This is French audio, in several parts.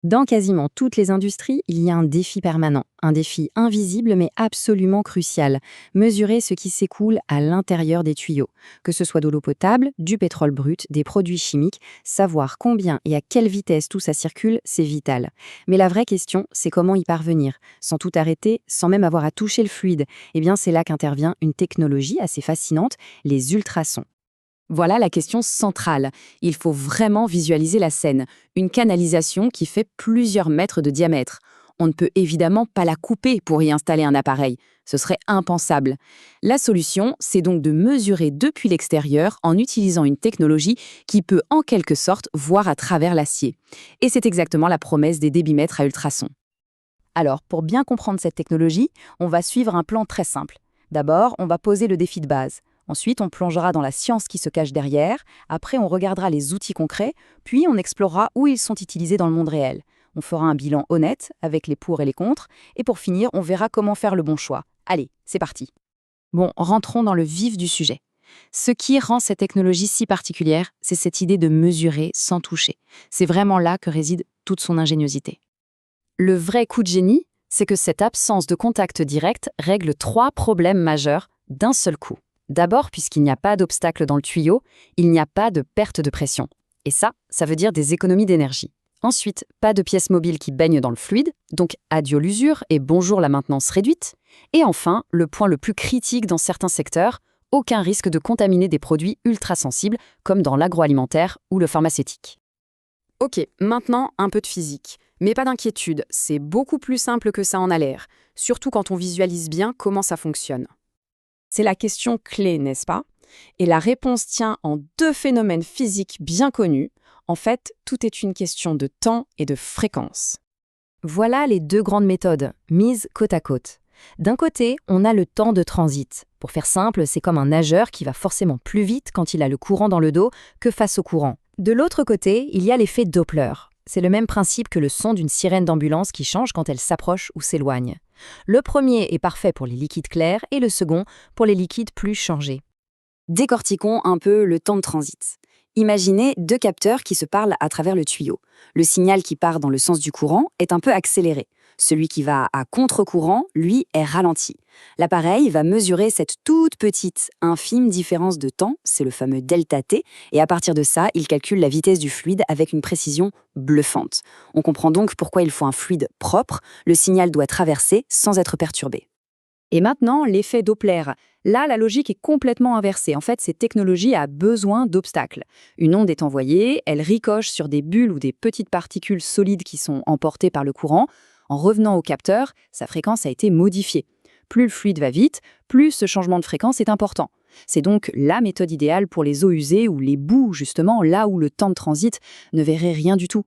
Dans quasiment toutes les industries, il y a un défi permanent, un défi invisible mais absolument crucial, mesurer ce qui s'écoule à l'intérieur des tuyaux. Que ce soit de l'eau potable, du pétrole brut, des produits chimiques, savoir combien et à quelle vitesse tout ça circule, c'est vital. Mais la vraie question, c'est comment y parvenir, sans tout arrêter, sans même avoir à toucher le fluide. Eh bien, c'est là qu'intervient une technologie assez fascinante, les ultrasons. Voilà la question centrale. Il faut vraiment visualiser la scène. Une canalisation qui fait plusieurs mètres de diamètre. On ne peut évidemment pas la couper pour y installer un appareil. Ce serait impensable. La solution, c'est donc de mesurer depuis l'extérieur en utilisant une technologie qui peut en quelque sorte voir à travers l'acier. Et c'est exactement la promesse des débitmètres à ultrasons. Alors, pour bien comprendre cette technologie, on va suivre un plan très simple. D'abord, on va poser le défi de base. Ensuite, on plongera dans la science qui se cache derrière. Après, on regardera les outils concrets. Puis, on explorera où ils sont utilisés dans le monde réel. On fera un bilan honnête avec les pour et les contre. Et pour finir, on verra comment faire le bon choix. Allez, c'est parti. Bon, rentrons dans le vif du sujet. Ce qui rend cette technologie si particulière, c'est cette idée de mesurer sans toucher. C'est vraiment là que réside toute son ingéniosité. Le vrai coup de génie, c'est que cette absence de contact direct règle 3 problèmes majeurs d'un seul coup. D'abord, puisqu'il n'y a pas d'obstacle dans le tuyau, il n'y a pas de perte de pression. Et ça veut dire des économies d'énergie. Ensuite, pas de pièces mobiles qui baignent dans le fluide, donc adieu l'usure et bonjour la maintenance réduite. Et enfin, le point le plus critique dans certains secteurs, aucun risque de contaminer des produits ultra sensibles, comme dans l'agroalimentaire ou le pharmaceutique. Ok, maintenant un peu de physique. Mais pas d'inquiétude, c'est beaucoup plus simple que ça en a l'air, surtout quand on visualise bien comment ça fonctionne. C'est la question clé, n'est-ce pas? Et la réponse tient en 2 phénomènes physiques bien connus. En fait, tout est une question de temps et de fréquence. Voilà les 2 grandes méthodes, mises côte à côte. D'un côté, on a le temps de transit. Pour faire simple, c'est comme un nageur qui va forcément plus vite quand il a le courant dans le dos que face au courant. De l'autre côté, il y a l'effet Doppler. C'est le même principe que le son d'une sirène d'ambulance qui change quand elle s'approche ou s'éloigne. Le premier est parfait pour les liquides clairs et le second pour les liquides plus changés. Décortiquons un peu le temps de transit. Imaginez 2 capteurs qui se parlent à travers le tuyau. Le signal qui part dans le sens du courant est un peu accéléré. Celui qui va à contre-courant, lui, est ralenti. L'appareil va mesurer cette toute petite, infime différence de temps, c'est le fameux delta T, et à partir de ça, il calcule la vitesse du fluide avec une précision bluffante. On comprend donc pourquoi il faut un fluide propre, le signal doit traverser sans être perturbé. Et maintenant, l'effet Doppler. Là, la logique est complètement inversée. En fait, cette technologie a besoin d'obstacles. Une onde est envoyée, elle ricoche sur des bulles ou des petites particules solides qui sont emportées par le courant. En revenant au capteur, sa fréquence a été modifiée. Plus le fluide va vite, plus ce changement de fréquence est important. C'est donc la méthode idéale pour les eaux usées ou les boues, justement, là où le temps de transit ne verrait rien du tout.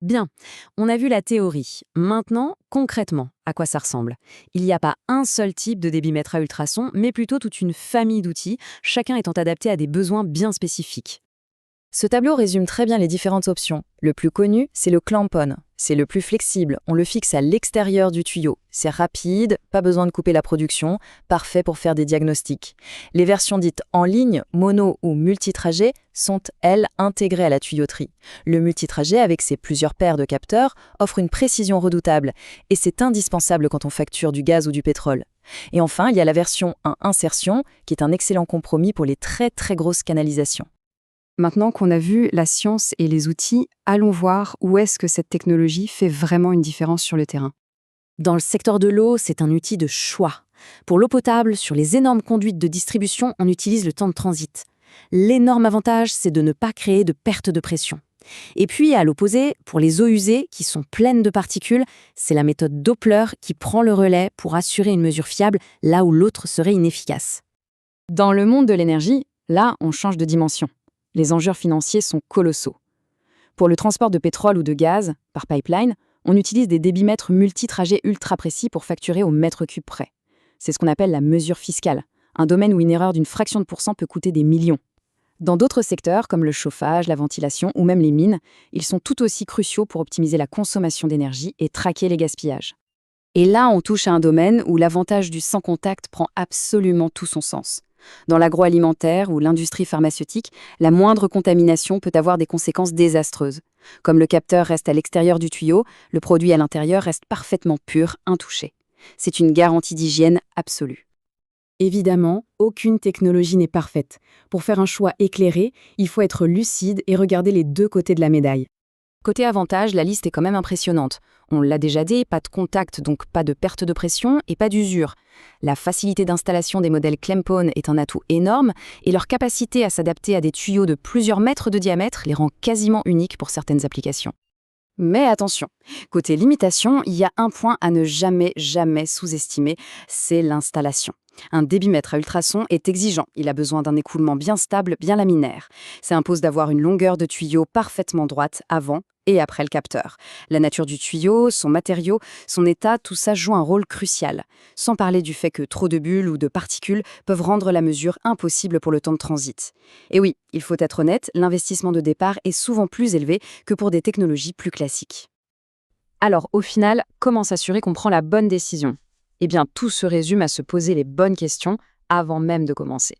Bien, on a vu la théorie. Maintenant, concrètement, à quoi ça ressemble? Il n'y a pas un seul type de débitmètre à ultrasons, mais plutôt toute une famille d'outils, chacun étant adapté à des besoins bien spécifiques. Ce tableau résume très bien les différentes options. Le plus connu, c'est le clamp-on. C'est le plus flexible, on le fixe à l'extérieur du tuyau. C'est rapide, pas besoin de couper la production, parfait pour faire des diagnostics. Les versions dites en ligne, mono ou multitrajet, sont, elles, intégrées à la tuyauterie. Le multitrajet, avec ses plusieurs paires de capteurs, offre une précision redoutable, et c'est indispensable quand on facture du gaz ou du pétrole. Et enfin, il y a la version 1 insertion, qui est un excellent compromis pour les très très grosses canalisations. Maintenant qu'on a vu la science et les outils, allons voir où est-ce que cette technologie fait vraiment une différence sur le terrain. Dans le secteur de l'eau, c'est un outil de choix. Pour l'eau potable, sur les énormes conduites de distribution, on utilise le temps de transit. L'énorme avantage, c'est de ne pas créer de perte de pression. Et puis, à l'opposé, pour les eaux usées, qui sont pleines de particules, c'est la méthode Doppler qui prend le relais pour assurer une mesure fiable là où l'autre serait inefficace. Dans le monde de l'énergie, là, on change de dimension. Les enjeux financiers sont colossaux. Pour le transport de pétrole ou de gaz, par pipeline, on utilise des débitmètres multitrajets ultra précis pour facturer au mètre cube près. C'est ce qu'on appelle la mesure fiscale, un domaine où une erreur d'une fraction de pourcent peut coûter des millions. Dans d'autres secteurs, comme le chauffage, la ventilation ou même les mines, ils sont tout aussi cruciaux pour optimiser la consommation d'énergie et traquer les gaspillages. Et là, on touche à un domaine où l'avantage du sans contact prend absolument tout son sens. Dans l'agroalimentaire ou l'industrie pharmaceutique, la moindre contamination peut avoir des conséquences désastreuses. Comme le capteur reste à l'extérieur du tuyau, le produit à l'intérieur reste parfaitement pur, intouché. C'est une garantie d'hygiène absolue. Évidemment, aucune technologie n'est parfaite. Pour faire un choix éclairé, il faut être lucide et regarder les deux côtés de la médaille. Côté avantage, la liste est quand même impressionnante. On l'a déjà dit, pas de contact, donc pas de perte de pression et pas d'usure. La facilité d'installation des modèles Clempone est un atout énorme et leur capacité à s'adapter à des tuyaux de plusieurs mètres de diamètre les rend quasiment uniques pour certaines applications. Mais attention, côté limitation, il y a un point à ne jamais sous-estimer, c'est l'installation. Un débitmètre à ultrasons est exigeant, il a besoin d'un écoulement bien stable, bien laminaire. Ça impose d'avoir une longueur de tuyau parfaitement droite avant et après le capteur. La nature du tuyau, son matériau, son état, tout ça joue un rôle crucial. Sans parler du fait que trop de bulles ou de particules peuvent rendre la mesure impossible pour le temps de transit. Et oui, il faut être honnête, l'investissement de départ est souvent plus élevé que pour des technologies plus classiques. Alors, au final, comment s'assurer qu'on prend la bonne décision ? Eh bien, tout se résume à se poser les bonnes questions avant même de commencer.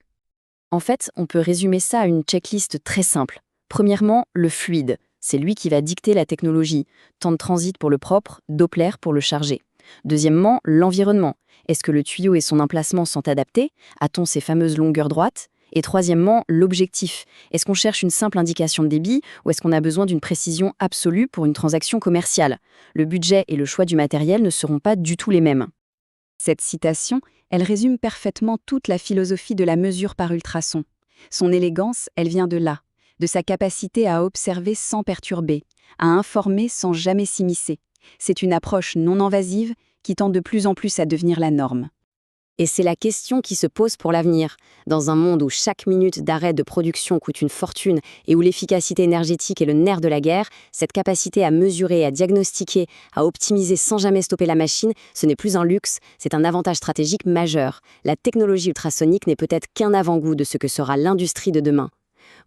En fait, on peut résumer ça à une checklist très simple. Premièrement, le fluide. C'est lui qui va dicter la technologie. Temps de transit pour le propre, Doppler pour le chargé. Deuxièmement, l'environnement. Est-ce que le tuyau et son emplacement sont adaptés ? A-t-on ces fameuses longueurs droites ? Et troisièmement, l'objectif. Est-ce qu'on cherche une simple indication de débit ou est-ce qu'on a besoin d'une précision absolue pour une transaction commerciale ? Le budget et le choix du matériel ne seront pas du tout les mêmes. Cette citation, elle résume parfaitement toute la philosophie de la mesure par ultrasons. Son élégance, elle vient de là, de sa capacité à observer sans perturber, à informer sans jamais s'immiscer. C'est une approche non invasive qui tend de plus en plus à devenir la norme. Et c'est la question qui se pose pour l'avenir. Dans un monde où chaque minute d'arrêt de production coûte une fortune et où l'efficacité énergétique est le nerf de la guerre, cette capacité à mesurer, à diagnostiquer, à optimiser sans jamais stopper la machine, ce n'est plus un luxe, c'est un avantage stratégique majeur. La technologie ultrasonique n'est peut-être qu'un avant-goût de ce que sera l'industrie de demain.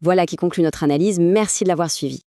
Voilà qui conclut notre analyse, merci de l'avoir suivi.